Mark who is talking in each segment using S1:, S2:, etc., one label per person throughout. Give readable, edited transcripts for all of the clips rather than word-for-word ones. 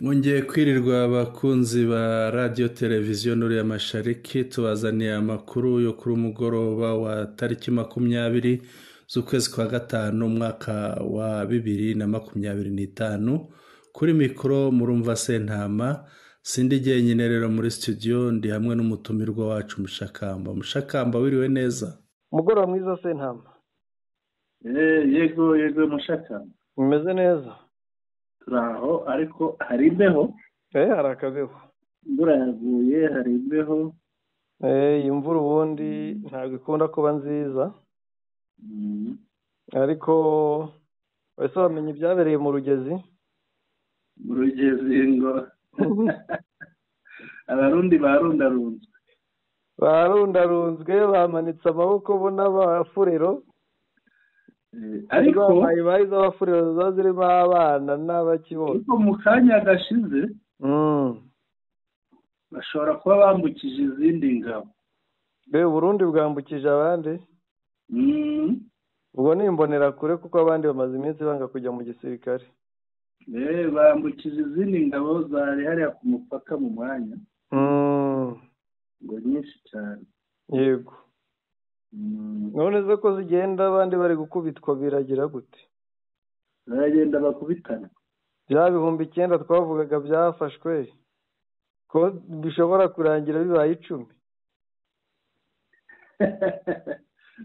S1: Mwongeye kwirirwa abakunzi ba radiyo televiziyo nuriya mashariki tubazaniye amakuru yo kuri umugoroba wa tariki 20 z'ukwezi kwa gatanu umwaka wa 2025 kuri mikoro murumva Sentama. Sindi jyenyine rero muri studio, ndi hamwe n'umutumirwa wacu Mushakamba. Wiriwe neza?
S2: Umugoroba mwiza Sentama.
S3: Yego Mushakamba.
S2: Umeze neza?
S3: Turaho ariko hari imbeho.
S2: Hari akabeho.
S3: Imvura yaguye, hari imbeho.
S2: Imvura ubundi ntabwo ikunda kuba nziza. Ariko wese wamenye ibyabereye mu Rugezi?
S3: Mu Rugezi ngo abarundi
S2: barundarunzwe bamanitse amaboko bo n'abafurero.
S3: Ariko
S2: bayi z'abafurero zazirimo abana n'abakibona.
S3: Ariko mu kanya gashize bashobora kuba bambukije izindi ngabo.
S2: Burundi bwambukije abandi? Ubwo ni imbonerakure kuko abandi bamaze iminsi banga kujya mu gisirikare.
S3: Bambukije izindi ngabo zari hariya ku mupaka mu mwanya. Ngo nyinshi cyane.
S2: Yego. None ze ko zigenda abandi bari gukubitwa biragira gute?
S3: Baragenda bakubitana.
S2: Bya 9,000 twavugaga byafashwe ko bishobora kurangira bibaye 10.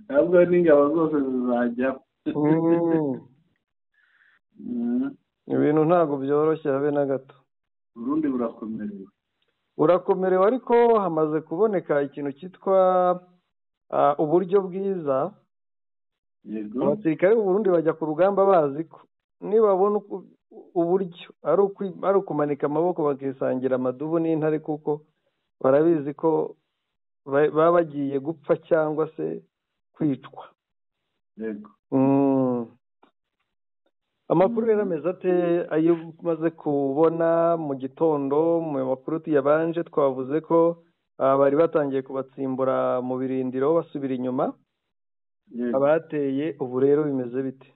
S3: Ntabwo n'ingabo zose zizajya.
S2: Ibintu ntabwo byoroshye habe na gato.
S3: Burundi
S2: burakomerewe ariko hamaze kuboneka ikintu cyitwa uburyo bwiza.
S3: Yego.
S2: Abasirikare b'u Burundi bajya ku rugamba bazi ko nibabona uburyo ari ukumanika amaboko bakisangira amadubu n'intare kuko barabizi ko baba bagiye gupfa cyangwa se kwicwa.
S3: Yego.
S2: Amakuru rero ameze ate ayo umaze kubona mu gitondo? Mu makuru tuyabanje twavuze ko bari batangiye kubatsimbura mu birindiro basubira inyuma. Abateye ubu rero bimeze bite?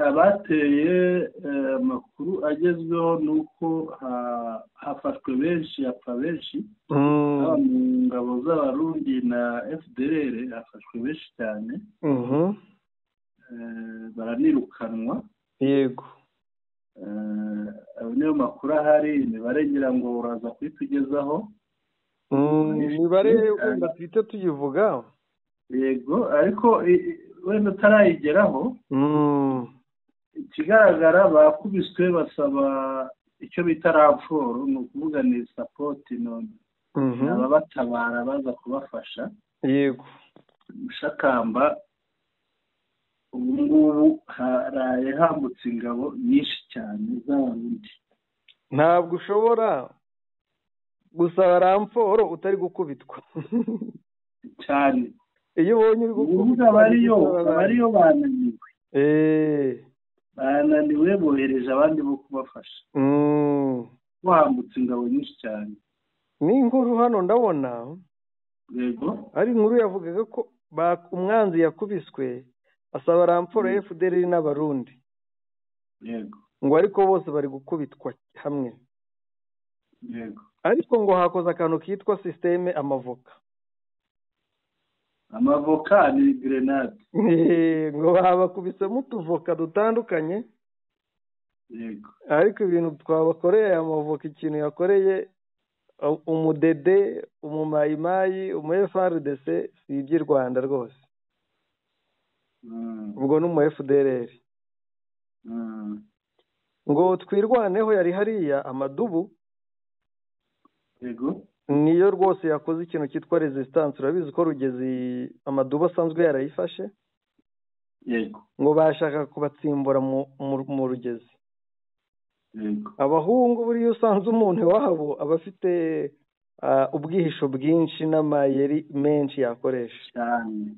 S3: Abateye amakuru agezweho nuko hafashwe benshi, hapfa benshi. Mu ngabo z'abarundi na FDLR hafashwe benshi cyane. Baranirukanwa.
S2: Yego.
S3: Niyo makuru ahari, imibare ngira ngo uraza kwitugezaho.
S2: Imibare wenda twite tuyivuga.
S3: Yego, ariko wenda utarayigeraho. Ikigaragara bakubiswe basaba icyo bita raporo, ni ukuvuga ni support none. Ababatabara baza kubafasha.
S2: Yego.
S3: Mushakamba ubu ngubu haraye hambutse ingabo nyinshi cyane z'abarundi.
S2: Ntabwo ushobora gusaba ramforo utari gukubitwa
S3: cyane.
S2: Iyo ubonye uri gukubitwa
S3: bariyo bananiwe. Bananiwe bohereje abandi bo kubafasha. Hambutse ingabo nyinshi cyane.
S2: Ni inkuru hano ndabona.
S3: Yego.
S2: Ari inkuru yavugaga ko umwanzi yakubiswe asaba ramforo FDLR n'abarundi.
S3: Yego.
S2: Ngo ariko bose bari gukubitwa hamwe.
S3: Yego.
S2: Ariko ngo hakoze akantu kitwa systeme amavoka.
S3: Amavoka ni grenade.
S2: Ngo babakubisemo utuvoka dutandukanye.
S3: Yego.
S2: Ariko ibintu twabakoreye amavoka, ikintu yakoreye umudede, umumayimayi, FARDC si iby'i Rwanda rwose. Ubwo n'umu FDLR. Ngo twirwaneho yari hariya amadubu.
S3: Yego.
S2: Niyo rwose yakoze ikintu cyitwa resistance. Urabizi ko Rugezi amadubu asanzwe yarayifashe.
S3: Yego.
S2: Ngo bashaka kubatsimbura mu Rugezi.
S3: Yego.
S2: Abahungu buriya usanze umuntu wabo aba afite ubwihisho bwinshi n'amayeri menshi yakoresha
S3: cyane.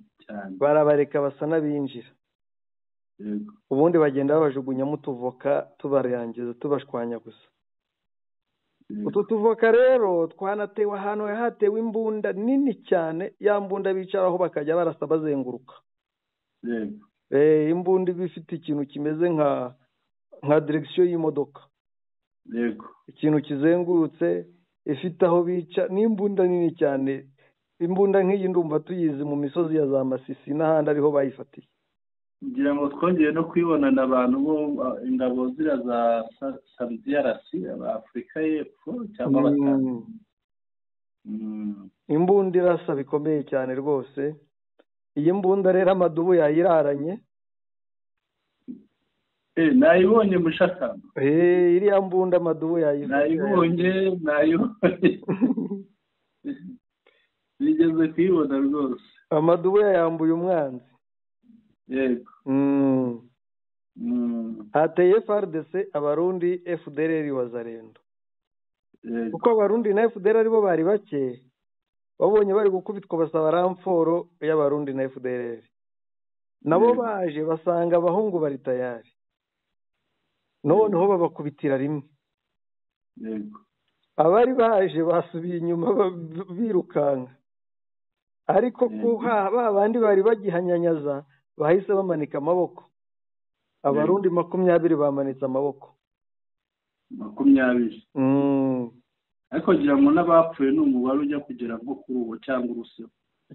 S2: Barabareka basa n'abinjira.
S3: Yego.
S2: Ubundi bagenda babajugunyamo utuvoka tubarangiza tubashwanya gusa. Utu tuvoka rero twanatewe ahantu hatewe imbunda nini cyane, ya mbunda bicaraho bakajya barasa bazenguruka.
S3: Yego.
S2: Imbunda bifite ikintu kimeze nka direction y'imodoka.
S3: yego
S2: ikintu kizengurutse ifite aho bica n'imbunda nini cyane. Imbunda nk'iyi ndumva tuyizi mu misozi ya za Masisi n'ahandi ariho bayifatiye.
S3: ngira ngo twongeye no kwibonana abantu bo ingabo zira za DRC Afurika y'Epfo cyangwa batanu.
S2: Imbunda irasa bikomeye cyane rwose. Iyi mbunda rero amadubu yayiraranye.
S3: Nayibonye mushakamba.
S2: Iriya mbunda amadubu
S3: nayibonye bigeze kwibona rwose.
S2: Amadubu yayambuye umwanzi.
S3: Yego.
S2: Hateye FARDC abarundi FDLR wazarendo. Kuko abarundi na FDLR aribo bari bake babonye bari gukubitwa basaba ramforo y'abarundi na FDLR. Nabo baje basanga abahungu bari tayari. Noneho babakubitira rimwe.
S3: Yego.
S2: Abari baje basubiye inyuma birukanka. Ariko ko babandi bari bagihanyanyaza bahise bamanika amaboko. Abarundi 20 bamanitse amaboko.
S3: 20. Ariko ngira ngo n'abapfuye n'umubare ujya kugera nko kuri uwo cyangwa urusyo.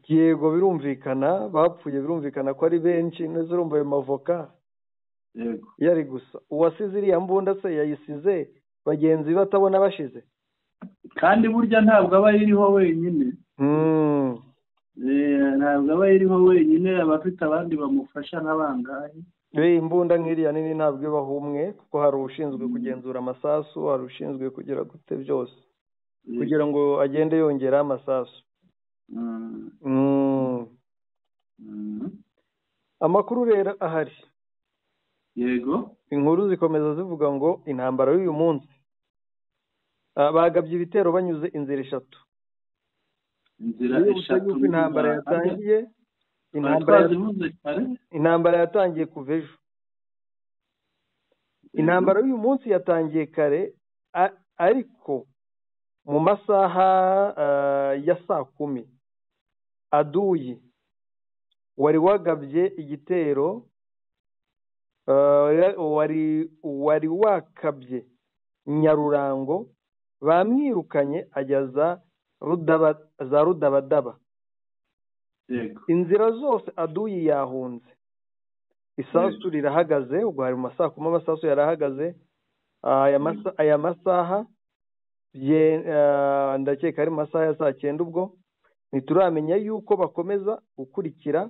S2: Yego birumvikana bapfuye birumvikana ko ari benshi neza urumva ayo mavoka.
S3: Yego.
S2: Yari gusa uwasize iriya mbunda se yayisize bagenzi batabona bashize.
S3: Kandi burya ntabwo aba yiriho wenyine. Ntabwo aba yiriho wenyine abafite abandi bamufasha n'abangahe.
S2: Imbunda nk'iriya nini ntabwo ibaho umwe kuko hari ushinzwe kugenzura amasasu hari ushinzwe kugira gute byose kugira ngo agende yongera amasasu. Amakuru rero ahari.
S3: Yego.
S2: Inkuru zikomeza zivuga ngo intambara y'uyu munsi bagabye ibitero banyuze inzira 3.
S3: Inzira 3
S2: intambara yatangiye. Intambara yatangiye kuva ejo. Intambara y'uyu munsi yatangiye kare ariko mu masaha ya saa 10 aduyi wari wagabye igitero wari wakabye Nyarurango bamwirukanye ajyaza Rudabadaba. Inzira zose aduyi yahunze. Isasu rirahagaze ubwo hari mu masaha 10 amasasu yarahagaze. Aya masaha ndakeka ari masaha ya saa 9 ubwo ntituramenya yuko bakomeza gukurikira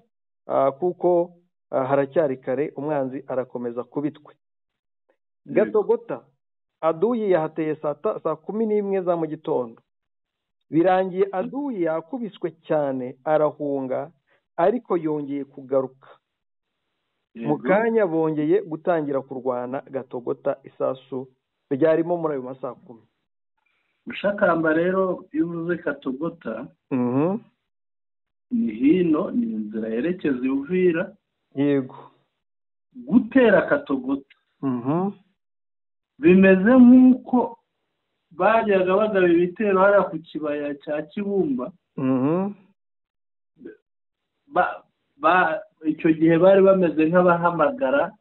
S2: kuko haracyari kare umwanzi arakomeza kubitwe. Gatogota aduyi yahateye saa 11 za mu gitondo. Birangiye aduyi yakubiswe cyane arahunga ariko yongeye kugaruka. Mu kanya bongeye gutangira kurwana Gatogota isasu ryarimo muri ayo masaha 10.
S3: Mushakamba rero yuvuze Gatogota ni hino ni inzira yerekeza Uvira.
S2: Yego.
S3: Gutera Gatogota bimeze nk'uko bajyaga bagaba ibitero hariya ku kibaya cya Kibumba. Icyo gihe bari bameze nk'abahamagara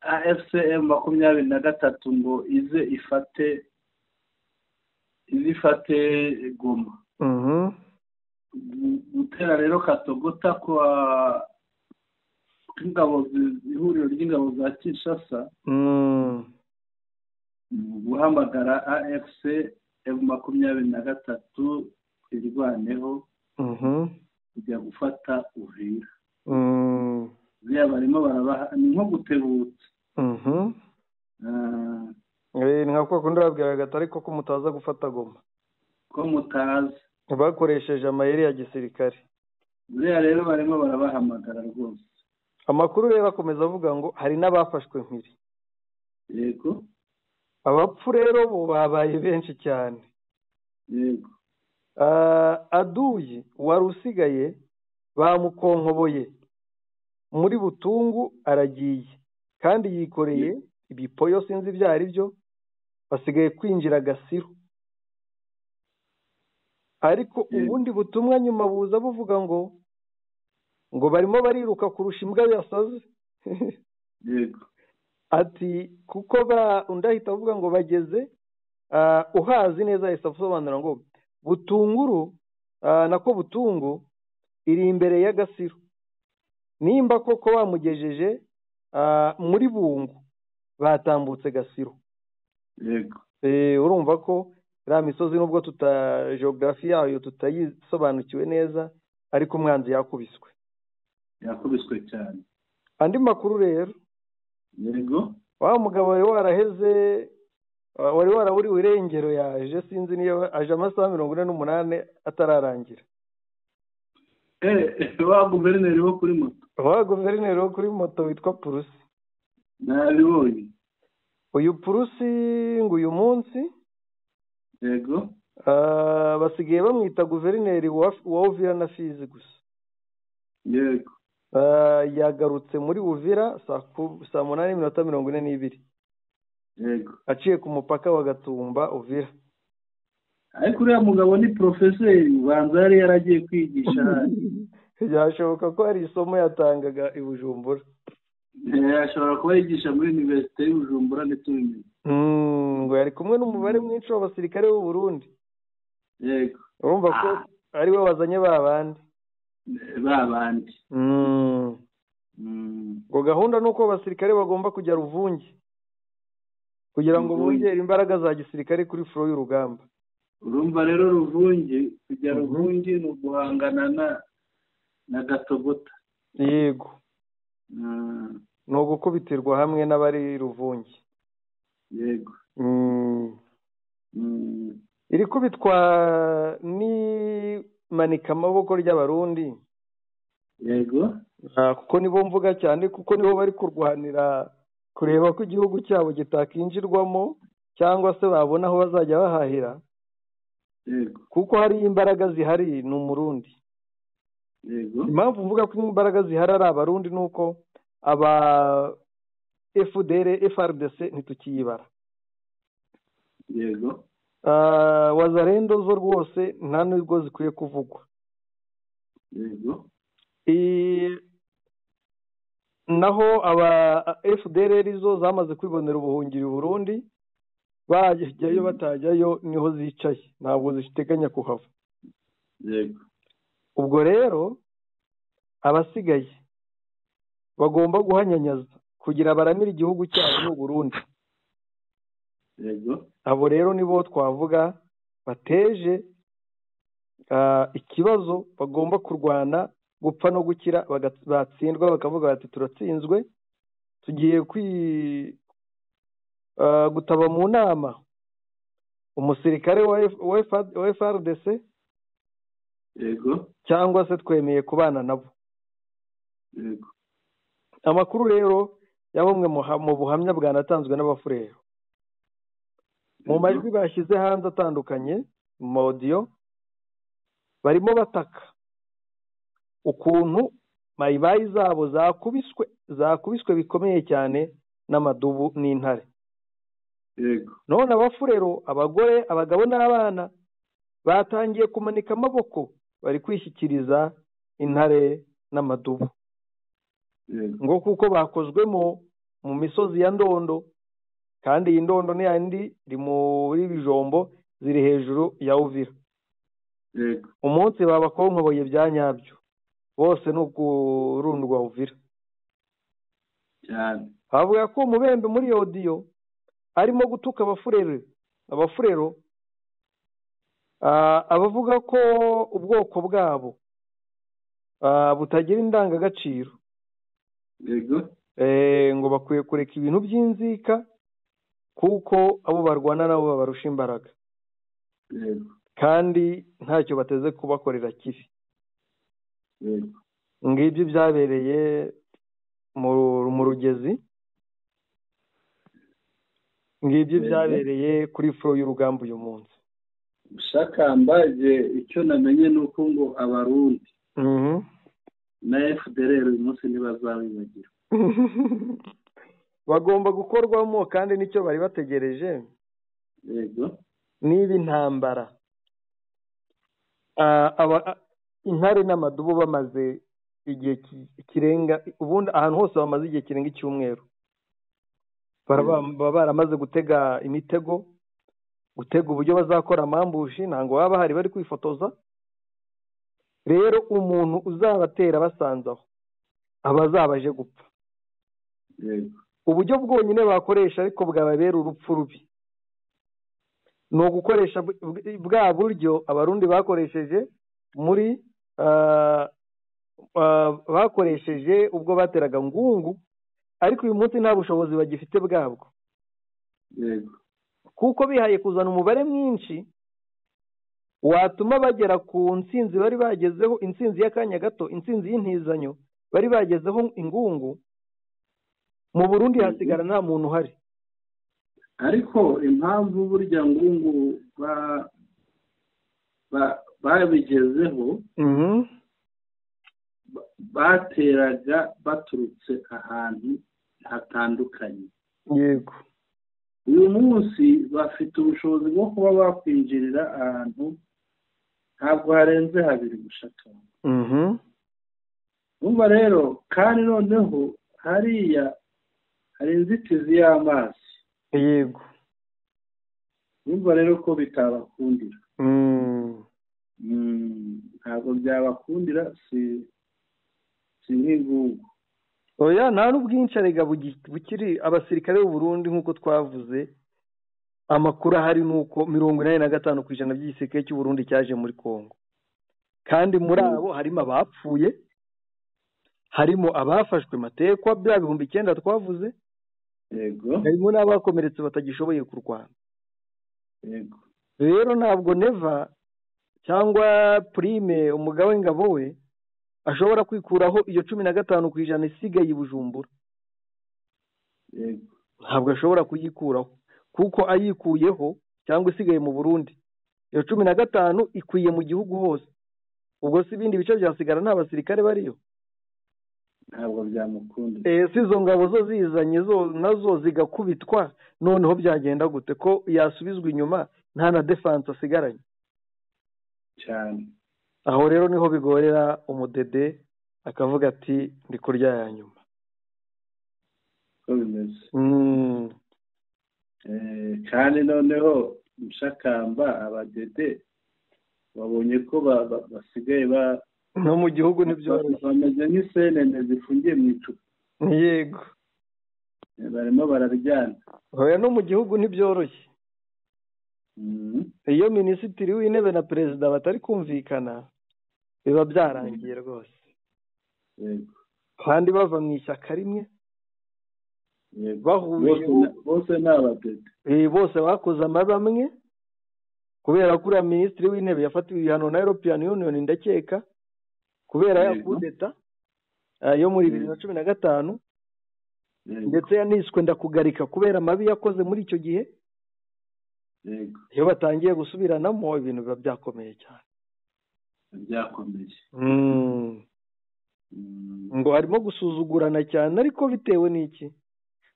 S3: AFCM 23 ngo ize ifate Goma. Gutera rero Gatogota kwa ihuriro ry'ingabo za Kinshasa guhamagara AFCM 23 irwaneho kujya gufata Uvira. Bya barimo barabaha ni nko gutebutsa.
S2: Ni nkako kundi babwiraga atari ko mutaza gufata Goma.
S3: Ko mutaza.
S2: Bakoresheje amayeri ya gisirikare.
S3: Bya rero barimo barabahamagara rwose.
S2: Amakuru rero akomeza avuga ngo hari n'abafashwe mpiri.
S3: Yego.
S2: Abapfu rero bo babaye benshi cyane.
S3: Yego.
S2: Aduyi wari usigaye bamukonkoboye muri Butungu aragiye kandi yikoreye ibipoyo sinzi byari byo basigaye kwinjira Gasiro. Ariko ubundi butumwa nyuma buza buvuga ngo barimo bariruka kurusha imbwa yasaze.
S3: Yego.
S2: ati kuko undi ahita avuga ngo bageze uhazi neza ahita asobanura ngo Butunguru nako Butungu iri imbere ya Gasiro, nimba koko bamugejeje muri Bungu batambutse Gasiro.
S3: yego
S2: Urumva ko iriya misozi nubwo geography yayo tutayisobanukiwe neza ariko umwanzi yakubiswe
S3: cyane.
S2: Andi makuru rero,
S3: yego
S2: wa mugabo wari waraheze wari waraburiwe irengero yaje, sinzi niyo aje amasaha 48 atararangira.
S3: Wa guverineri wo kuri moto witwa Purusi.
S2: Nabibonye uyu Purusi ngo uyu munsi
S3: yego
S2: basigaye bamwita guverineri wa Uvira na Fizi gusa.
S3: yego
S2: yagarutse muri Uvira saa 8:42
S3: yego
S2: aciye ku mupaka wa Gatumba Uvira.
S3: ariko uriya mugabo ni profeseri, ubanza yari yaragiye kwigisha.
S2: Byashoboka ko hari isomo yatangaga i Bujumbura.
S3: Ashobora kuba yigisha muri Universite y'u Bujumbura n'itundi.
S2: Ngo yari kumwe n'umubare mwinshi w'abasirikare b'u Burundi.
S3: Yego
S2: urumva ko ari we wazanye babandi. Ngo gahunda nuko abasirikare bagomba kujya Ruvungi kugira ngo bongere imbaraga za gisirikare kuri furo y'urugamba.
S3: Urumva rero Ruvungi kujya Ruvungi ni uguhangana na Gatogota.
S2: Yego ni ugukubitirwa hamwe n'abari Ruvungi.
S3: Yego
S2: iri kubitwa ni manika amaboko ry'abarundi.
S3: Yego
S2: kuko nibo mvuga cyane, kuko nibo bari kurwanira kureba ko igihugu cyabo gitakinjirwamo cyangwa se babona aho bazajya bahahira.
S3: Yego
S2: kuko hari imbaraga zihari ni Umurundi.
S3: Yego
S2: impamvu mvuga ko imbaraga zihari ari abarundi nuko aba FDR FRDC ntitukiyibara.
S3: Yego
S2: Wazarendo zo rwose nta nubwo zikwiye kuvugwa.
S3: Yego
S2: naho aba FDR zo zamaze kwibonera ubuhungiro i Burundi, bajyayo batajyayo niho zicaye, ntabwo ziteganya kuhava.
S3: Yego
S2: ubwo rero abasigaye bagomba guhanyanyaza kugira baramire igihugu cyabo n'u Burundi.
S3: Yego
S2: abo rero nibo twavuga bateje ikibazo, bagomba kurwana gupfa no gukira, batsindwa bakavuga bati turatsinzwe, tugiye gutaba mu nama umusirikare wa FRDC.
S3: Yego
S2: cyangwa se twemeye kubana nabo.
S3: Yego
S2: amakuru rero ya bumwe mu buhamya bwanatanzwe n'abafurero mu majwi bashyize hanze atandukanye mu audio, barimo bataka ukuntu mayibayi zabo zakubiswe bikomeye cyane n'amadubu n'intare.
S3: Yego
S2: none abafurero, abagore, abagabo n'abana batangiye kumanika amaboko, bari kwishyikiriza intare n'amadubu. ngo kuko bakozwemo mu misozi ya Ndondo, kandi iyi Ndondo ni yandi iri muri Bijombo, ziri hejuru ya Uvira. umunsi babakonkoboye bya nyabyo, bose ni ukurundwa Uvira
S3: cyane.
S2: bavuga ko Mubembe muri audio arimo gutuka abafurero abavuga ko ubwoko bwabo butagira indangagaciro.
S3: Yego
S2: ngo bakwiye kureka ibintu by'inzika kuko abo barwana nabo babarusha imbaraga.
S3: Yego
S2: kandi ntacyo bateze kubakorera kibi.
S3: Yego
S2: ngibyo byabereye mu Rugezi, ngibyo byabereye kuri furo y'urugamba uyu munsi.
S3: Shakambaje icyo namenye nuko ngo abarundi na FDR uyu munsi ntibazabibagira.
S2: bagomba gukorwamo, kandi nicyo bari bategereje.
S3: Yego
S2: niba intambara intare n'amadubu bamaze igihe kirenga, ubundi ahantu hose bamaze igihe kirenga icyumweru, baba baramaze gutega imitego, gutega uburyo bazakora amambushi, ntabwo baba bahari bari kwifotoza. Rero umuntu uzabatera basanze aho aba azabaje gupfa. Uburyo bwonyine bakoresha ariko bwababera urupfu rubi ni ugukoresha bwa buryo abarundi bakoresheje muri bakoresheje ubwo bateraga Ngungu, ariko uyu munsi nta bushobozi bagifite bwabwo, kuko bihaye kuzana umubare mwinshi watuma bagera ku ntsinzi bari bagezeho, intsinzi y'akanya gato, intsinzi y'intizanyo bari bagezeho Ingungu. Mu Burundi hasigara nta muntu uhari.
S3: Ariko impamvu burya Ngungu babigezeho, bateraga baturutse ahantu hatandukanye.
S2: Yego.
S3: Uyu munsi bafite ubushobozi bwo kuba bakwinjirira ahantu ntabwo harenze habiri gushaka. Umva rero, kandi noneho hariya hari inzitizi y'amazi.
S2: Yego.
S3: Umva rero ko bitabakundira. Ntabwo byabakundira, si nk'Ingungu.
S2: Oya, nta n'ubwinshi arega bukiri abasirikare b'u Burundi nk'uko twavuze. Amakuru ahari ni uko 85% by'igisirikare cy'u Burundi cyaje muri Kongo, kandi muri abo harimo abapfuye, harimo abafashwe matekwa bya 9,000 twavuze.
S3: Yego.
S2: Harimo n'abakomeretse batagishoboye kurwana.
S3: Yego.
S2: Rero ntabwo Neva cyangwa Prime umugabo w'ingabo we ashobora kwikuraho iyo 15% isigaye i Bujumbura.
S3: Yego.
S2: Ntabwo ashobora kuyikuraho, kuko ayikuyeho cyangwa isigaye mu Burundi, iyo 15 ikwiye mu gihugu hose. Ubwo si ibindi bice byasigara nta basirikare bariyo.
S3: Ntabwo byamukunda.
S2: Si izo ngabo zo zizanye nazo zigakubitwa, noneho byagenda gute ko yasubizwa inyuma nta na defense asigaranye
S3: cyane.
S2: Aho rero niho bigorera umudede, akavuga ati ndi kurya ya nyuma.
S3: Ko bimeze. Kandi noneho Mushakamba abadede babonye ko basigaye
S2: no mu gihugu n'ibyoroshye,
S3: bameze nk'isenene zifungiye mu icupa.
S2: Yego.
S3: Barimo bararyana.
S2: Oya, no mu gihugu ntibyoroshye. Iyo minisitiri w'intebe na perezida batari kumvikana biba byarangiye rwose.
S3: Yego.
S2: Kandi bava mu ishyaka rimwe.
S3: Yego.
S2: Bahuriye
S3: bose n'abadede.
S2: Bose bakoze amabamwe, kubera ko uriya minisitiri w'intebe yafatiwe ibihano na European Union ndakeka kubera ya kudeta yo muri 2015, ndetse yaniswe ndakugarika kubera amabi yakoze muri icyo gihe.
S3: Yego.
S2: Iyo batangiye gusubiranamo ibintu biba byakomeye cyane.
S3: Byakomeye.
S2: Ngo harimo gusuzugurana cyane, ariko bitewe n'iki?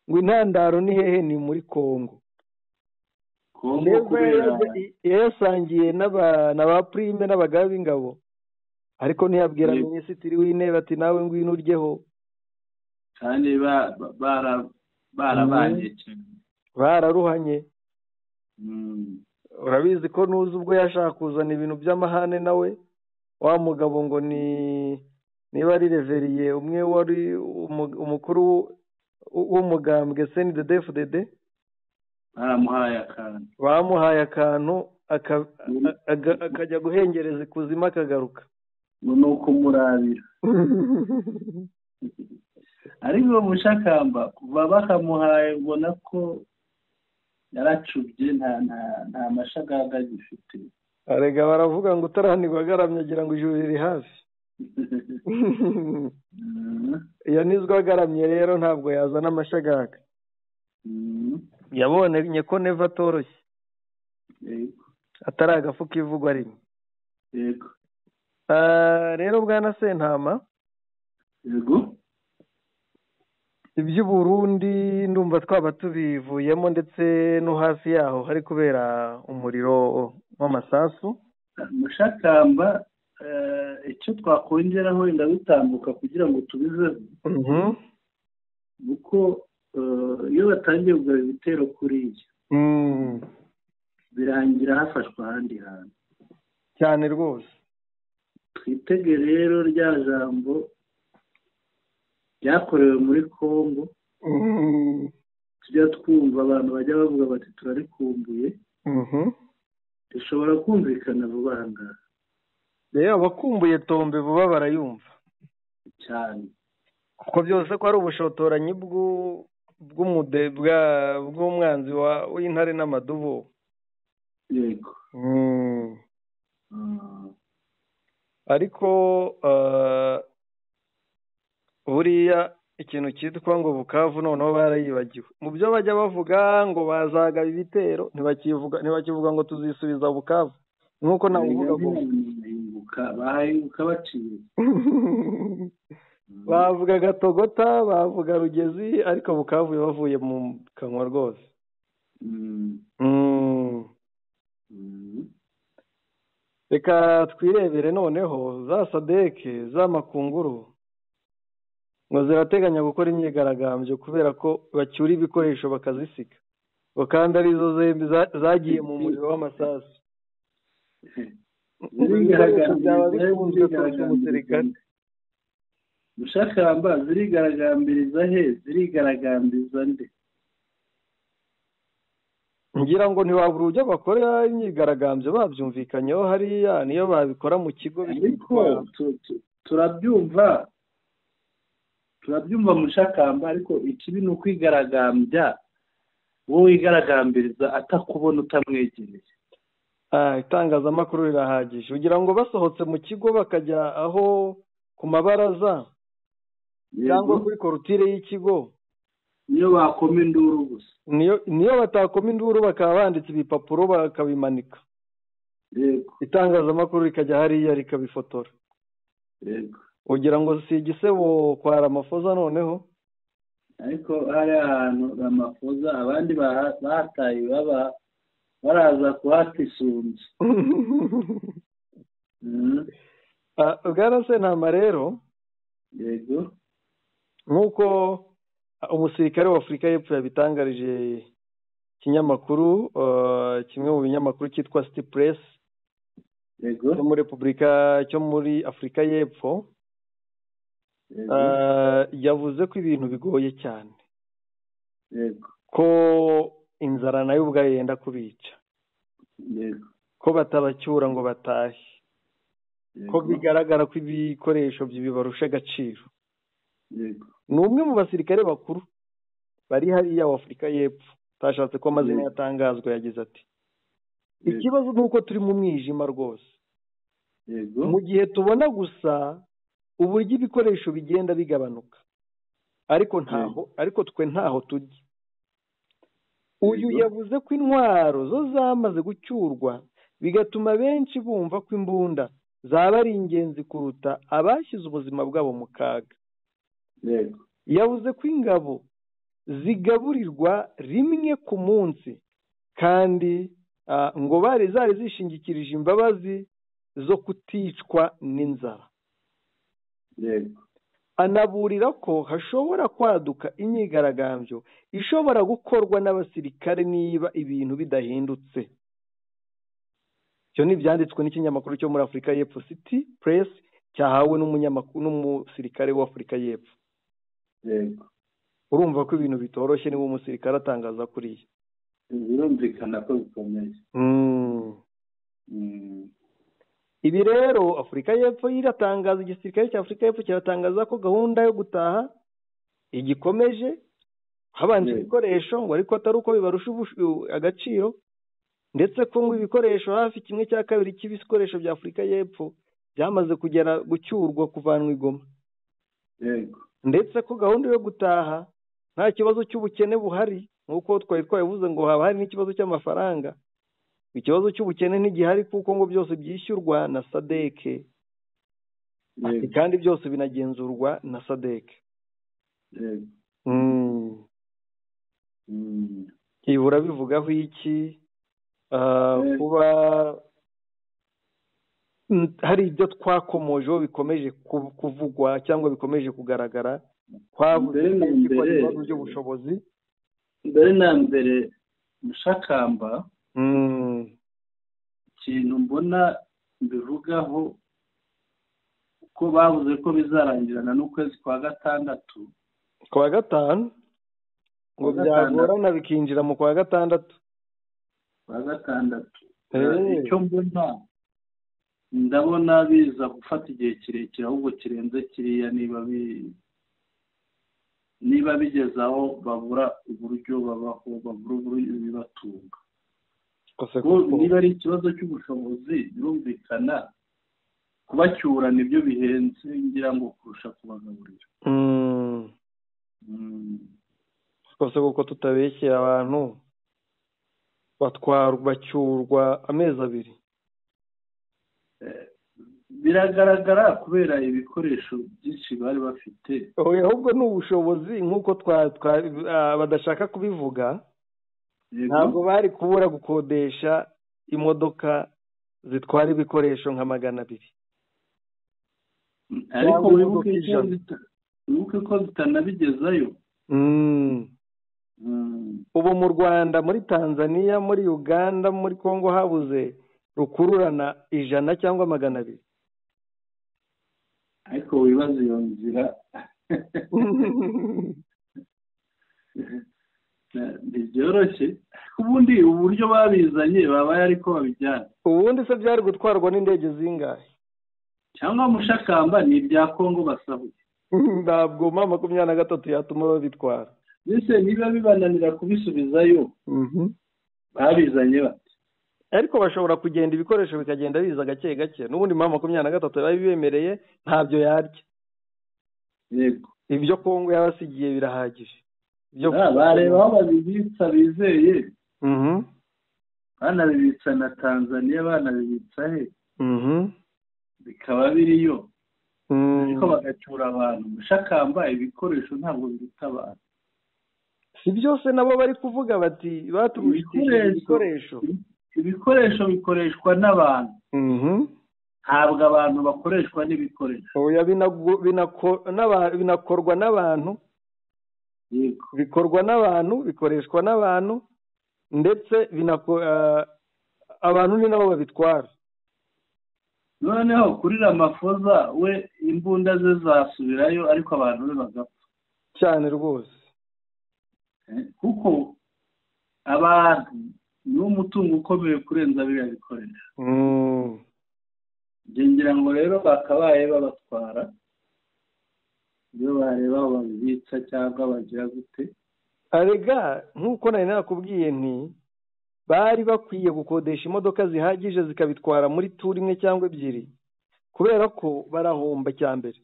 S2: Ngo intandaro ni hehe? Ni muri Kongo. Yasangiye na ba Prime n'abagaba b'ingabo, ariko ntiyabwira minisitiri w'intebe ati nawe ngwino uryeho.
S3: Kandi barabanye cyane.
S2: Bararuhanye. Urabizi ko nuzi ubwo yashaka kuzana ibintu by'amahane nawe wa mugabo ngo niba ari Reveriye umwe wari umukuru w'umugambwe CNDD-FDD, bamuhaye akantu akajya guhengereza ikuzimu akagaruka.
S3: Ni ukumurabira. Ariko Mushakamba kuva bakamuhaye ubona ko yaracubye, nta mashagaga gifite.
S2: Arega baravuga ngo utaranirwa agaramye agira ngo ijuru riri hafi. Iyo nizwa agaramye rero ntabwo yazana amashagaga. Yabonye ko Neva atoroshye.
S3: Yego.
S2: Atari agafu k'ivugwa rimwe.
S3: Yego.
S2: Rero bwana Sentama.
S3: Yego.
S2: Iby'u Burundi ndumva twaba tubivuyemo, ndetse no hafi yaho hari kubera umuriro w'amasasu.
S3: Mushakamba, icyo twakongeraho inda bitambuka kugira ngo tubizeho. Uko iyo batangiye kugaba ibitero kuriya birangira hafashwe ahandi hantu
S2: cyane rwose.
S3: twitege rero rya jambo ryakorewe muri Congo tujya twumva abantu bajya bavuga bati turarikumbuye rishobora kumvikana vuba aha ngaha.
S2: rero abakumbuye tombe vuba barayumva
S3: cyane
S2: kuko byose ko ari ubushotoranyi bw'umwanzi w'intare n'amadubu.
S3: yego
S2: ariko buriya ikintu cyitwa ngo Bukavu noneho barayibagiwe. mu byo bajya bavuga ngo bazagaba ibitero ntibakivuga ngo tuzisubiza Bukavu nk'uko nawe uvuga ngo
S3: bahinguka baciye
S2: bavuga Gatogota bavuga Rugezi ariko Bukavu bavuye mu kanwa rwose. reka twirebere noneho za sadeke za makunguru ngo zirateganya gukora imyigaragambyo kubera ko bacyura ibikoresho bakazisiga ngo kandi arizo zembi zagiye mu muriro w'amasasu. ibikoresho byaba bikunzwe kurusha umusirikare.
S3: mushakamba zirigaragambiriza he zirigaragambiriza nde?
S2: ngira ngo ntiwabura uburyo bakora imyigaragambyo babyumvikanyeho hariya niyo babikora mu kigo.
S3: ariko turabyumva mushakamba ariko ikibi ni ukwigaragambya wowe wigaragambiriza atakubona utamwegereye.
S2: itangazamakuru rirahagije ugira ngo basohotse mu kigo bakajya aho ku mabaraza cyangwa kuri korutire y'ikigo
S3: niyo bakoma induru gusa.
S2: niyo batakoma induru bakaba banditse ibipapuro bakabimanika.
S3: yego
S2: itangazamakuru rikajya hariya rikabifotora.
S3: yego
S2: ugira ngo si igisebo kwa Ramaphosa noneho.
S3: ariko hari ahantu Ramaphosa abandi bahataye baraza kuhata isunzu.
S2: bwana Sentama rero
S3: yego
S2: nk'uko umusirikare wa Afurika y'Epfo yabitangarije ikinyamakuru kimwe mu binyamakuru cyitwa City Press cyo muri Repubulika cyo muri Afurika y'Epfo yavuze ko ibintu bigoye cyane ko inzara nayo ubwayo yenda kubica ko batabacyura ngo batahe ko bigaragara ko ibikoresho bibarusha agaciro. ni umwe mu basirikare bakuru bari hariya wa Afurika y'Epfo utashatse ko amazina yatangazwa yagize ati ikibazo ni uko turi mu mwijima rwose mu gihe tubona gusa uburyo ibikoresho bigenda bigabanuka ariko twe ntaho tujya. uyu yavuze ko intwaro zo zamaze gucyurwa bigatuma benshi bumva ko imbunda zaba ari ingenzi kuruta abashyize ubuzima bwabo mu kaga. yavuze ko ingabo zigaburirwa rimwe ku munsi kandi ngo zari zishingikirije imbabazi zo kuticwa n'inzara. anaburira ko hashobora kwaduka imyigaragambyo ishobora gukorwa n'abasirikare niba ibintu bidahindutse. ibyo ni ibyanditswe n'ikinyamakuru cyo muri Afurika y'Epfo City Press cyahawe n'umusirikare wa Afurika y'Epfo. urumva ko ibintu bitoroshye niba umusirikare atangaza kuriya.
S3: birumvikana ko bikomeye.
S2: ibi rero Afurika y'Epfo iratangaza igisirikare cya Afurika y'Epfo kiratangaza ko gahunda yo gutaha igikomeje habanje ibikoresho ngo ariko atari uko bibarusha agaciro ndetse ko ngo ibikoresho hafi 1/2 cy'ibikoresho bya Afurika y'Epfo byamaze gucyurwa kuvanwa i Goma. ndetse ko gahunda yo gutaha nta kibazo cy'ubukene buhari nk'uko twari twabivuze ngo haba hari n'ikibazo cy'amafaranga. ikibazo cy'ubukene ntigihari kuko ngo byose byishyurwa na SADC kandi byose binagenzurwa na SADC. ibura bivugaho iki kuba hari ibyo twakomojeho bikomeje kuvugwa cyangwa bikomeje kugaragara twavuze ko ari ibibazo by'ubushobozi.
S3: Mbere na mbere Mushakamba ikintu mbona mbivugaho ko bavuze ko bizarangirana n'ukwezi kwa gatandatu,
S2: kwa gatanu ngo byagorana bikinjira mu kwa gatandatu. Icyo mbona ndabona biza gufata igihe kirekire ahubwo kirenze kiriya niba bigeze aho babura uburyo babaho, babura uburyo bibatunga. Niba ari ikibazo cy'ubushobozi birumvikana kubacyura nibyo bihenze ngira ngo kurusha kubagaburira. Twose kuko tutabeshyira abantu bacyurwa amezi abiri.
S3: Biragaragara kubera ibikoresho byinshi bari bafite.
S2: Ahubwo ni ubushobozi nk'uko badashaka kubivuga. Ntabwo bari kubura gukodesha imodoka zitwara ibikoresho nka 200.
S3: Ariko wibuke ko zitanabigezayo.
S2: Ubu mu Rwanda, muri Tanzania, muri Uganda, muri Congo habuze rukururana 100 cyangwa 200.
S3: Ariko wibaza iyo nzira ntibyoroshye. Ubundi uburyo babizanye babaye ariko babijyana.
S2: Ubundi se byari gutwarwa n'indege zingahe?
S3: Cyangwa Mushakamba ni ibya Congo basabuye.
S2: Ntabwo 23 yatuma babitwara.
S3: Mbese niba bibananira kubisubizayo babizanye bati.
S2: Ariko bashobora kugenda ibikoresho bikagenda biza gake gake. N'ubundi 23 babibemereye ntabyo yarya.
S3: Yego.
S2: Ibyo Congo yabasigiye birahagije.
S3: Bareba aho babibitsa bizeye. Bana bibitsa na Tanzania, bana bibitsa he. Bikaba biriyo. Ariko bagacyura abantu. Mushakamba ibikoresho ntabwo biruta abantu.
S2: Si byose nabo bari kuvuga bati baturushyije ibikoresho.
S3: Ibikoresho bikoreshwa n'abantu. Ntabwo abantu bakoreshwa n'ibikoresho.
S2: Oya, binakorwa n'abantu.
S3: Yego.
S2: Bikorwa n'abantu, bikoreshwa n'abantu, ndetse abantu ni nabo babitwara.
S3: Noneho kuri Ramaphosa we imbunda ze zasubirayo ariko abantu be bagapfa
S2: cyane rwose.
S3: Kuko abantu niwo mutungo ukomeye kurenza biriya bikoresho. Ngira ngo rero bakabaye babatwara iyo bareba aho babibitsa cyangwa bagira gute.
S2: Arega nk'uko nari nakubwiye nti bari bakwiye gukodesha imodoka zihagije zikabitwara muri turi imwe cyangwa 2, kubera ko barahomba cyambere.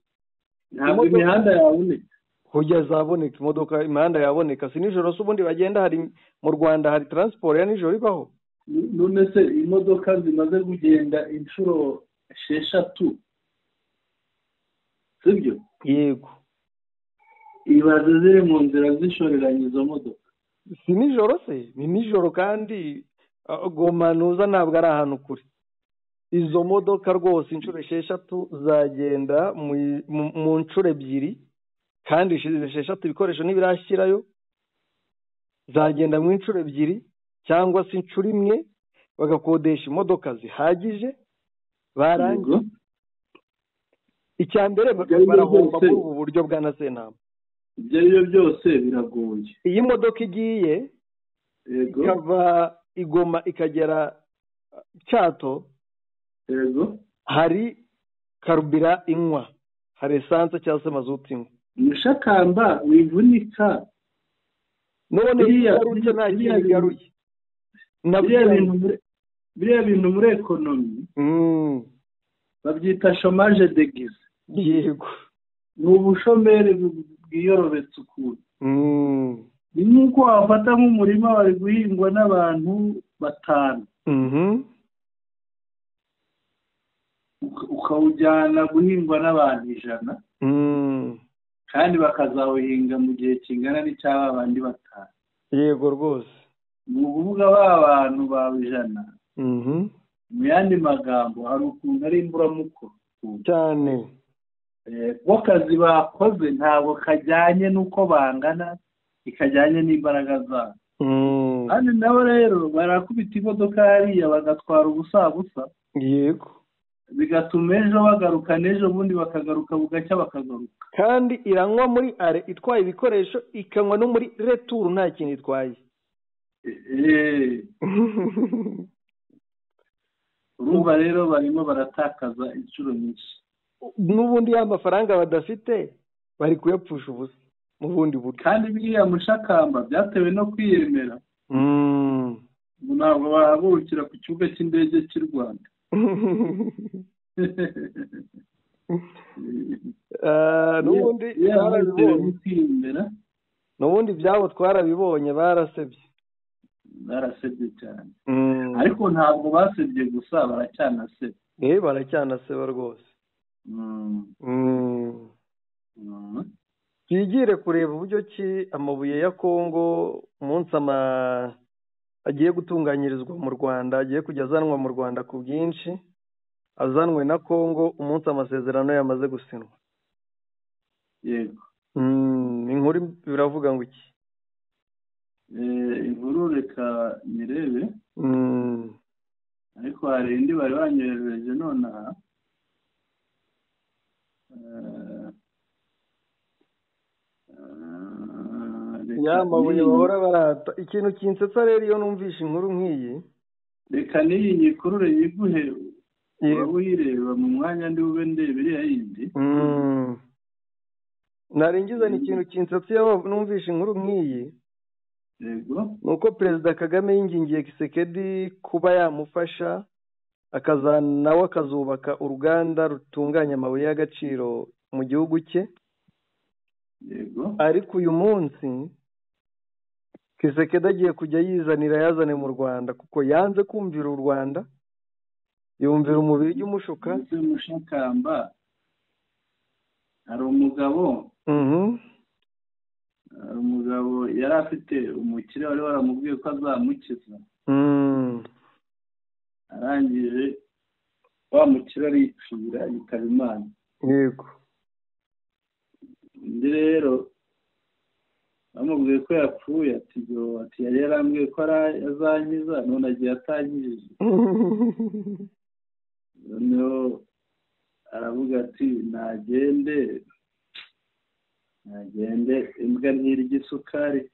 S3: Ntabwo imihanda yaboneka.
S2: Hujya zaboneka imodoka, imihanda yaboneka. Si nijoro se ubundi bagenda, hari mu Rwanda hari transport ya nijoro ibaho.
S3: None se imodoka zimaze kugenda inshuro 6, sibyo?
S2: Yego.
S3: Ibaze ziri mu nzira zishoreranye izo modoka.
S2: Si nijoro se, ni nijoro kandi Goma nuza ntabwo ari ahantu kure. Izo modoka rwose inshuro 6 zagenda mu nshuro 2, kandi 6 ibikoresho ntibirashyirayo. Zagenda mu inshuro 2 cyangwa se inshuro 1, bagakodesha imodoka zihagije. Barangiye icyambere barahomba muri ubu buryo bwa Nasenama.
S3: Ibyo ari byo byose biragoye.
S2: Iyi modoka igiye ikava Igoma ikagera Cyato, hari karubira inywa, hari esanse cyangwa se mazutu inywa.
S3: Mushakamba wivunika.
S2: None yarutse nta kintu garuye.
S3: Biriya bintu muri ekonomi babyita chômage déguisé.
S2: Yego.
S3: Ni ubushomeri bwiyorobetse ukuntu. Ni nk'uko wafata nk'umurima wari guhingwa n'abantu 5, ukawujyana guhingwa n'abantu 100, kandi bakazawuhinga mu gihe kingana n'icyaba abandi 5.
S2: Yego rwose.
S3: Ni ukuvuga ba bantu ba 100. Mu yandi magambo hari ukuntu ari imburamukoro
S2: cyane.
S3: kuko akazi bakoze ntabwo kajyanye n'uko bangana, ikajyanye n'imbaraga zabo. kandi nabo rero barakubita imodoka hariya bagatwara ubusabusa,
S2: yego,
S3: bigatuma ejo bagaruka n'ejo bundi bakagaruka bugacya bakagaruka.
S2: kandi iranywa muri are itwaye ibikoresho, ikanywa no muri returu nta kintu itwaye.
S3: urumva rero barimo baratakaza inshuro nyinshi,
S2: n'ubundi ya mafaranga badafite bari kuyapfusha ubusa mu bundi buryo.
S3: kandi biriya mushakamba byatewe no kwiyemera. ntabwo bahagurukira ku kibuga cy'indege cy'u Rwanda.
S2: n'ubundi byabo twarabibonye, barasebye
S3: cyane. ariko ntabwo basebye gusa, baracyanaseba.
S2: baracyanaseba rwose. twigire kureba uburyo ki amabuye ya Kongo umunsi agiye gutunganyirizwa mu Rwanda, agiye kujya azanwa mu Rwanda ku bwinshi, azanwe na Kongo umunsi amasezerano yamaze gusinywa.
S3: yego.
S2: inkuru biravuga ngo iki?
S3: inkuru reka nyirebe, ariko hari indi bari banyohereje nonaha.
S2: ya mabuye bahora barata. ikintu kinsetsa rero iyo numvishe inkuru nk'iyi,
S3: reka n'iyi nyikurure nyiguhe waba uyireba mu mwanya ndi bube ndebe iriya yindi.
S2: naringiza ni ikintu kinsetsa iyo numvishe inkuru nk'iyi.
S3: yego.
S2: ni uko Perezida Kagame yingingiye Tshisekedi kuba yamufasha nawe akazubaka uruganda rutunganya amabuye y'agaciro mu gihugu cye.
S3: yego.
S2: ariko uyu munsi Tshisekedi agiye kujya yazane mu Rwanda, kuko yanze kumvira u Rwanda, yumvira umubiri ry'umushuka.
S3: umushakamba hari umugabo yari afite umukire wari waramubwiye ko azamukiza. arangije wa mukire aricira yitaba Imana.
S2: yego.
S3: undi rero bamubwiye ko yapfuye, ati yari yarambwiye ko azankiza, none agiye atankijije. noneho aravuga ati nagende imbwa ntirya isukari,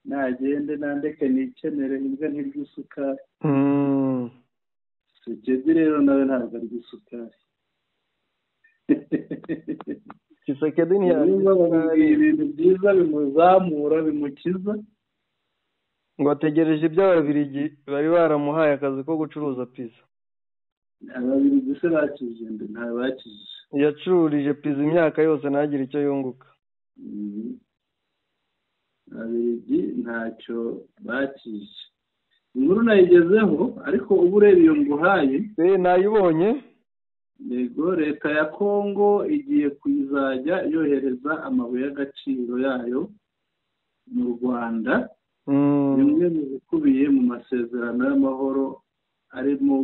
S3: nagende nandeke nikenere imbwa ntirya isukari. Tshisekedi rero nawe ntabwo arya isukari.
S2: Tshisekedi ntiyarya
S3: ibintu byiza bimuzamura bimukiza,
S2: ngo ategereje iby'Ababiligi bari baramuhaye akazi ko gucuruza pizza.
S3: Ababiligi se bakije ntawe bakije.
S2: yacururije pizza imyaka yose ntagire icyo yunguka.
S3: Ababiligi ntacyo bakije. inkuru nayigezeho, ariko ubu ureba iyo nguhaye.
S2: nayibonye.
S3: yego. leta ya Kongo igiye kuzajya yohereza amabuye y'agaciro yayo mu Rwanda. bimwe mu bikubiye mu masezerano y'amahoro arimo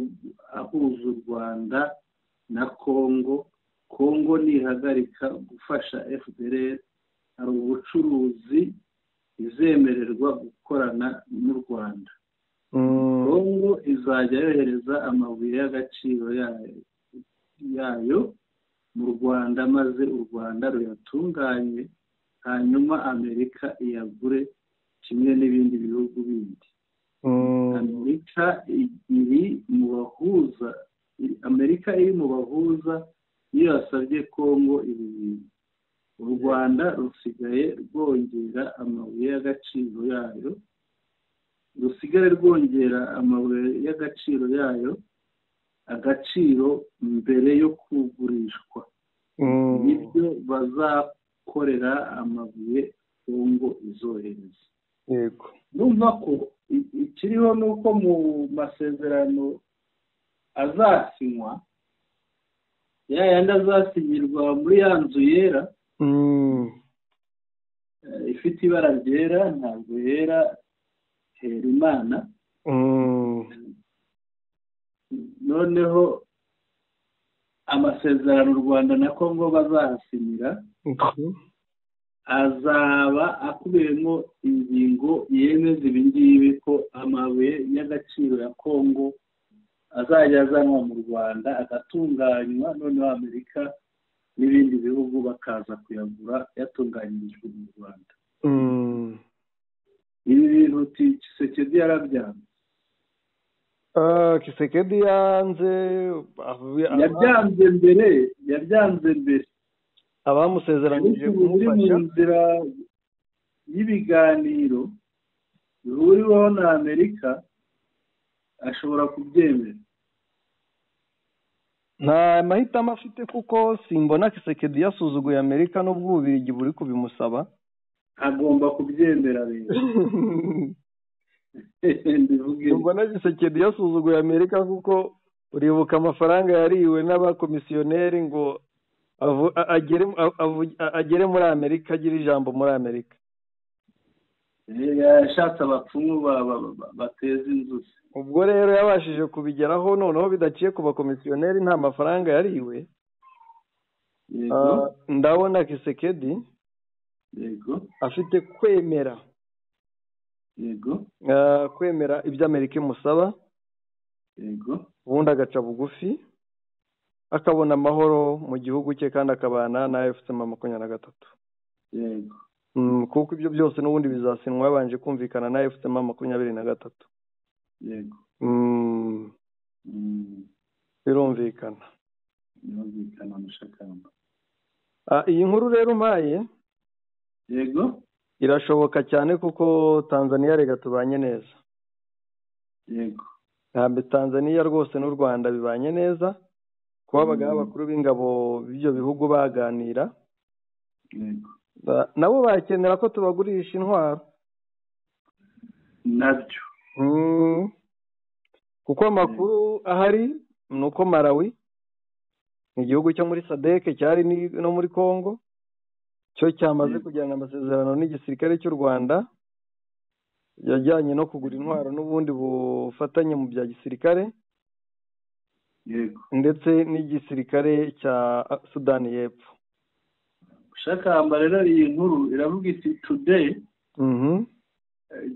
S3: ahuza u Rwanda na Kongo. Kongo nihagarika gufasha FDLR, hari ubucuruzi izemererwa gukorana n'u Rwanda. Kongo izajya yohereza amabuye y'agaciro yayo mu Rwanda, maze u Rwanda ruyatunganye, hanyuma Amerika iyagure kimwe n'ibindi bihugu bindi. Amerika iri mu bahuza iyo yasabye Kongo ibi bintu. u Rwanda rusigaye rwongera amabuye y'agaciro yayo, agaciro mbere yo kugurishwa. nibyo bazakorera amabuye Kongo izohereza.
S2: yego.
S3: numva ko ikiriho ni uko mu masezerano azasinywa, yandi azasinyirwa muri ya nzu yera, ifite ibara ryera, ntabwo yera hera Imana. noneho amasezerano u Rwanda na Congo bazahasinyira azaba akubiyemo ingingo yemeza ibingibi ko amabuye y'agaciro ya Congo azajya azanwa mu Rwanda agatunganywa, noneho Amerika n'ibindi bihugu bakaza kuyagura yatunganyirijwe mu Rwanda. Ibi bintu Tshisekedi yarabyanze.
S2: Tshisekedi
S3: yabyanze mbere
S2: abamusezeranyije kumufasha
S3: mu nzira y'ibiganiro bihuriweho na Amerika ashobora kubyemera.
S2: nta mahitamo afite kuko simbona Tshisekedi yasuzuguye Amerika n'ubwo Ububiligi buri kubimusaba.
S3: Agomba kubyemera rero.
S2: Simbona Tshisekedi yasuzuguye Amerika kuko uribuka amafaranga yariwe n'abakomisiyoneri ngo agere muri Amerika, agira ijambo muri Amerika.
S3: Yashatse abapfumu bateza inzuzi.
S2: Ubwo rero yabashije kubigeraho, noneho bidaciye ku bakomisiyoneri, nta mafaranga yariwe. Ndabona Tshisekedi afite kwemera kwemera ibyo Amerika imusaba, ubundi agaca bugufi akabona amahoro mu gihugu cye kandi akabana na FCM23. Kuko ibyo byose n'ubundi bizasinwa babanje kumvikana na FCM23. Birumvikana
S3: mushakamba.
S2: Iyi nkuru rero umpaye irashoboka cyane kuko Tanzania rega tubanye neza. Ntabwo Tanzania rwose n'u Rwanda bibanye neza, kuba abakuru b'ingabo b'ibyo bihugu baganira. Nabo bakenera ko tubagurisha intwaro
S3: nabyo,
S2: kuko amakuru ahari ni uko Malawi, igihugu cyo muri SADC cyari no muri Congo, cyo cyamaze kugirana amasezerano n'igisirikare cy'u Rwanda yajyanye no kugura intwaro n'ubundi bufatanye mu bya gisirikare, ndetse n'igisirikare cya Sudani y'Epfo.
S3: Shakamba rero iyi nkuru iravuga iti today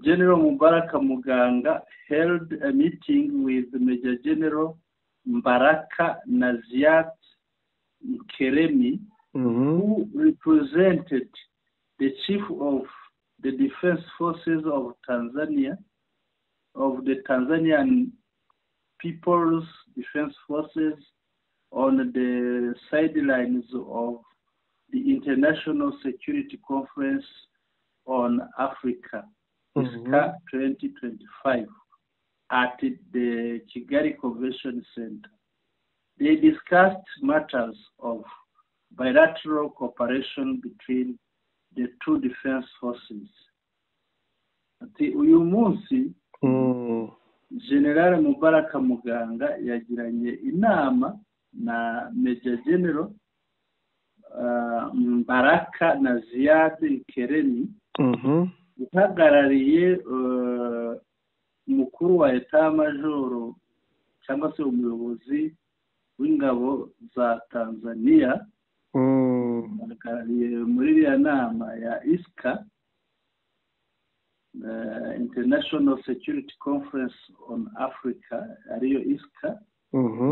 S3: General Mubaraka Muganga held a meeting with Major General Mbaraka Naziat Keremi, who represented the Chief of the Defense Forces of Tanzania, of the Tanzanian People's Defense Forces, on the sidelines of the International Security Conference on Africa, ISCA 2025, at the Kigali Convention Center. They discussed matters of bilateral cooperation between the two defense forces. Ati uyu munsi General Mubaraka Muganga yagiranye inama na Major General Mbaraka Naziat Keremi, uhagarariye umukuru wa Etat Major cyangwa se umuyobozi w'ingabo za Tanzania, bahagarariye muri iriya nama ya ISCA, International Security Conference on Africa, ariyo ISCA,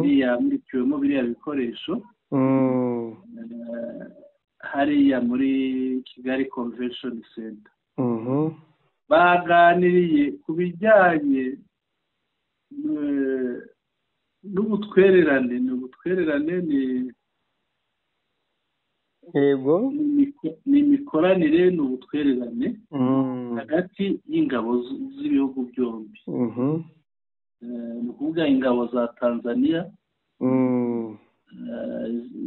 S3: yamurikiwemo biriya bikoresho hariya muri Kigali Convention Center. Baganiriye ku bijyanye n'ubutwererane. Ni imikoranire n'ubutwererane hagati y'ingabo z'ibihugu byombi. Ni ukuvuga ingabo za Tanzania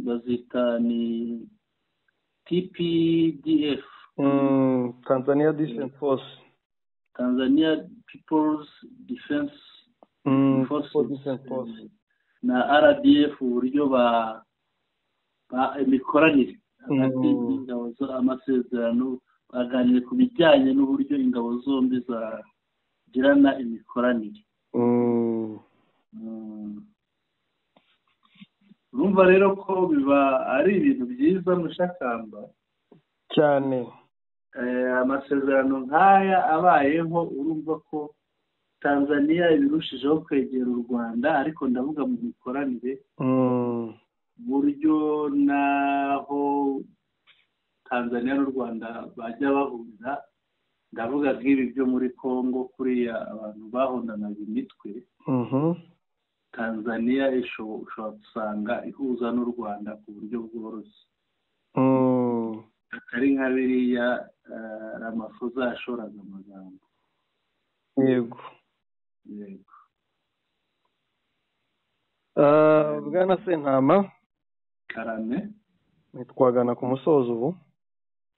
S3: bazita ni TPDF,
S2: Tanzania Defense Force,
S3: Tanzania People's Defense Forces, na RDF, uburyo ba imikoranire hagati y'ingabo z'amasezerano. Baganiriye ku bijyanye n'uburyo ingabo zombi zagirana imikoranire. urumva rero ko biba ari ibintu byiza mushakamba
S2: cyane.
S3: amasezerano nk'aya abayeho, urumva ko Tanzania ibirushijeho kwegera u Rwanda, ariko ndavuga mu mikoranire, buryo naho Tanzania n'u Rwanda bajya bahurira, ndavuga nk'ibi byo muri Congo, kuriya abantu bahondanaga imitwe, Tanzania ishobora gusanga ihuza n'u Rwanda ku buryo bworoshye, atari nka biriya Ramaphosa yashoraga amagambo.
S2: Yego. Bwana Sentama,
S3: karame,
S2: twagana ku musozo ubu.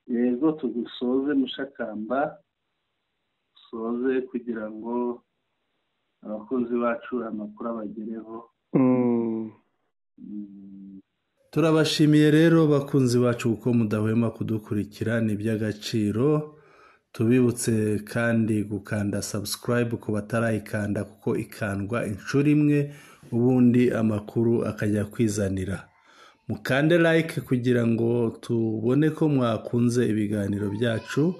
S3: yego tugusoze mushakamba, dusoze kugira ngo abakozi bacu amakuru abagereho.
S1: turabashimiye rero bakunzi bacu kuko mudahwema kudukurikira, ni iby'agaciro. Tubibutse kandi gukanda subscribe ku batarayikanda, kuko ikandwa inshuro imwe ubundi amakuru akajya kwizanira. Mukande like kugira ngo tubone ko mwakunze ibiganiro byacu,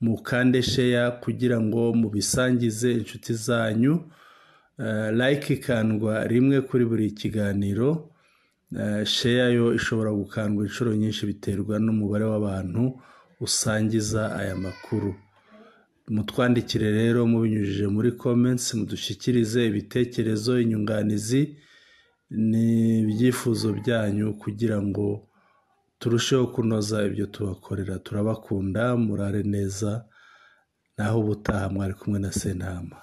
S1: mukande share kugira ngo mubisangize inshuti zanyu. Like ikandwa rimwe kuri buri kiganiro, share yo ishobora gukandwa inshuro nyinshi biterwa n'umubare w'abantu usangiza aya makuru. Mutwandikire rero mubinyujije muri comments, mudushyikirize ibitekerezo, inyunganizi n'ibyifuzo byanyu kugira ngo turusheho kunoza ibyo tubakorera. Turabakunda, murare neza, naho ubutaha mwari kumwe na Sentama.